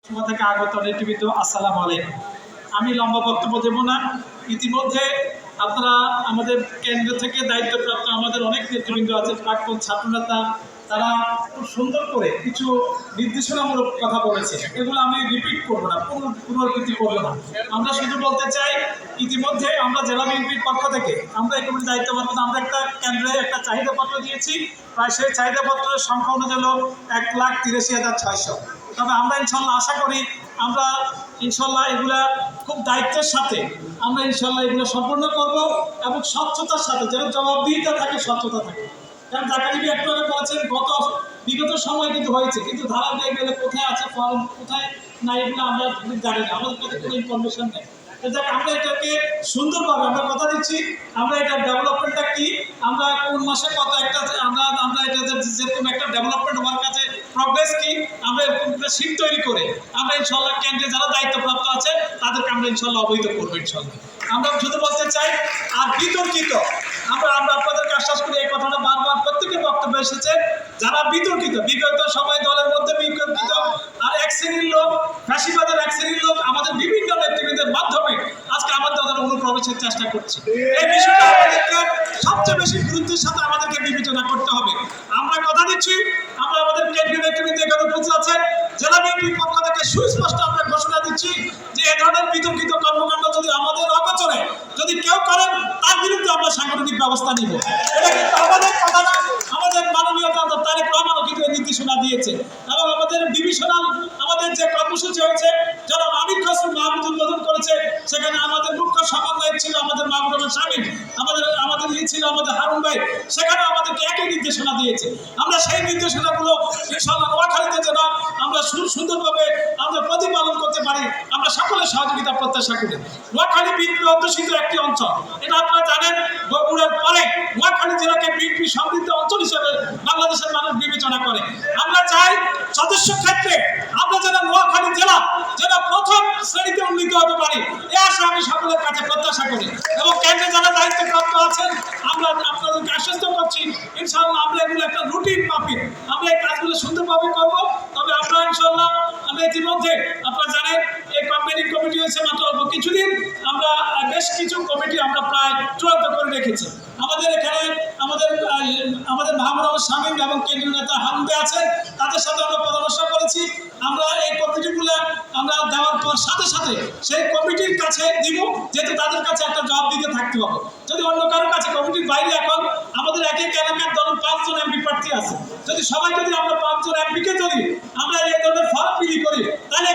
সভা থেকে আগত নেতৃবৃন্দ, আসসালামু আলাইকুম। আমি লম্বা বক্তব্য দেব না। ইতিমধ্যে আপনারা আমাদের কেন্দ্র থেকে দায়িত্বপ্রাপ্ত আমাদের অনেক নেতৃবৃন্দ আছে, প্রাক্তন ছাত্রনেতা, তারা খুব সুন্দর করে কিছু নির্দেশনামূলক কথা বলেছে। এগুলো আমি রিপিট করবো না, পুনরাবৃত্তি করবো না। আমরা শুধু বলতে চাই, ইতিমধ্যে আমরা জেলা বিএনপির পক্ষ থেকে আমরা এই কমিটির দায়িত্বপ্রাপ্ত আমরা একটা কেন্দ্রে একটা চাহিদাপত্র দিয়েছি। প্রায় সেই চাহিদাপত্রের সংখ্যা অনুযায়ী হলো 1,83,600। তবে আমরা ইনশাল্লাহ আশা করি আমরা ইনশাল্লাহ এগুলা খুব দায়িত্বের সাথে আমরা ইনশাল্লাহ এগুলো সম্পন্ন করব এবং স্বচ্ছতার সাথে, যেন জবাবদিহিতা থাকে, স্বচ্ছতা থাকে। কারণ জাকারিবি একটু আগে বলেছেন বিগত সময় কিন্তু হয়েছে, কিন্তু ধারাবাহিক গেলে কোথায় আছে ফর্ম, কোথায় না, এগুলো আমরা জানি না, আমাদের কাছে কোনো ইনফরমেশন নেই। আমরা এটাকে সুন্দরভাবে আমরা কথা দিচ্ছি, আমরা এটা ডেভেলপমেন্টটা কি, আমরা কোন মাসে কত একটা আমরা এটা যেরকম একটা ডেভেলপমেন্ট ওয়ার্ক আছে, প্রগ্রেস কি, আমরা এরকম একটা শীট তৈরি করে আমরা ইনশাল্লাহ কেন্দ্রে যারা দায়িত্বপ্রাপ্ত আছে তাদেরকে আমরা ইনশাল্লাহ অবহিত করবো। ইনশাল্লাহ আমরা শুধু বলতে চাই, আর বিতর্কিত আমরা আপনাদেরকে আশ্বাস করি, এই কথাটা বারবার প্রত্যেকের বক্তব্য এসেছে, যারা বিতর্কিত বিগত সময় দলের মধ্যে বিতর্কিত আর এক শ্রেণীর লোক, ফ্যাসিবাদের এক শ্রেণীর লোক আমাদের বিভিন্ন নেতৃবৃন্দের মাধ্যমে আজকে আমাদের অনুপ্রবেশের চেষ্টা করছে। এই বিষয়টা আমাদেরকে সবচেয়ে বেশি গুরুত্বের সাথে আমাদেরকে বিবেচনা করতে হবে। আমরা কথা দিচ্ছি, আমরা আমাদের কেন্দ্রীয় নেতৃবৃন্দ এখানে উপস্থিত আছেন, জেলা বিএনপির পক্ষ থেকে সুস্পষ্ট আমরা ঘোষণা দিচ্ছি যে এ ধরনের বিতর্কিত কর্মকাণ্ড যদি আমাদের অগোচরে যদি কেউ করেন, তার বিরুদ্ধে আমরা সাংগঠনিক ব্যবস্থা নিব। এটা কিন্তু আমাদের কথা না, আমাদের মাননীয় তারেক রহমানও কিন্তু নির্দেশনা দিয়েছে। এবং আমাদের ডিভিশনাল আমাদের যে কর্মসূচি হয়েছে, যারা আমির খসরু মাহমুদ উদ্বোধন করেছে, সেখানে আমাদের মুখ্য সমন্বয়ক ছিল আমাদের মাহমুদ শামীম, আমাদের ছিল আমাদের হারুন ভাই, সেখানে আমাদেরকে একই নির্দেশনা দিয়েছে। আমরা সেই নির্দেশনাগুলো ইনশাআল্লাহ নোয়াখালীতে যেন আমরা সুন্দরভাবে আমরা প্রতিপালন করতে পারি, আমরা সকলের সহযোগিতা প্রত্যাশা করি। নোয়াখালী বিএনপি অধ্যুষিত একটি অঞ্চল, এটা আপনারা জানেন। বগুড়ার পরে নোয়াখালী জেলাকে বিএনপি সমৃদ্ধ অঞ্চল হিসেবে বাংলাদেশের মানুষ বিবেচনা করে। আমরা চাই সদস্য ক্ষেত্রে আমরা যেন নোয়াখালী জেলা যেন প্রথম শ্রেণীতে উন্নীত হতে পারি, এ আশা আমি সকলের কাছে প্রত্যাশা করি। এবং কেন্দ্রে যারা দায়িত্বপ্রাপ্ত আছেন, আমরা আপনাদেরকে আশ্বস্ত করছি, ইনশাআল্লাহ আমরা এগুলো একটা রুটিন মাফিক আমরা এই কাজগুলো সুন্দরভাবে করবো। তবে আমরা ইনশাআল্লাহ আমরা ইতিমধ্যে আপনারা জানেন এই কম্পেনিং কমিটি হয়েছে মাত্র অল্প কিছুদিন, আমরা বেশ কিছু কমিটি আমরা প্রায় চূড়ান্ত করে রেখেছি। আমাদের এখানে আমাদের মাহমুদ শামীম এবং কেন্দ্রীয় নেতা হারুন ভাই আছেন, তাদের সাথে আমরা পরামর্শ করেছি। আমরা এই কমিটিগুলো আমরা দেওয়ার পর সাথে সাথে সেই কমিটির কাছে দিব, যেহেতু তাদের কাছে একটা জবাব দিতে থাকতে হবে। যদি অন্য কারোর কাছে কমিটির বাইরে, এখন আমাদের এক এক এলাকার ধরুন 5 জন এমপি প্রার্থী আছে, যদি সবাই আমরা 5 জন এমপিকে যদি আমরা এই ধরনের ফর্ম বিলি করি, তাহলে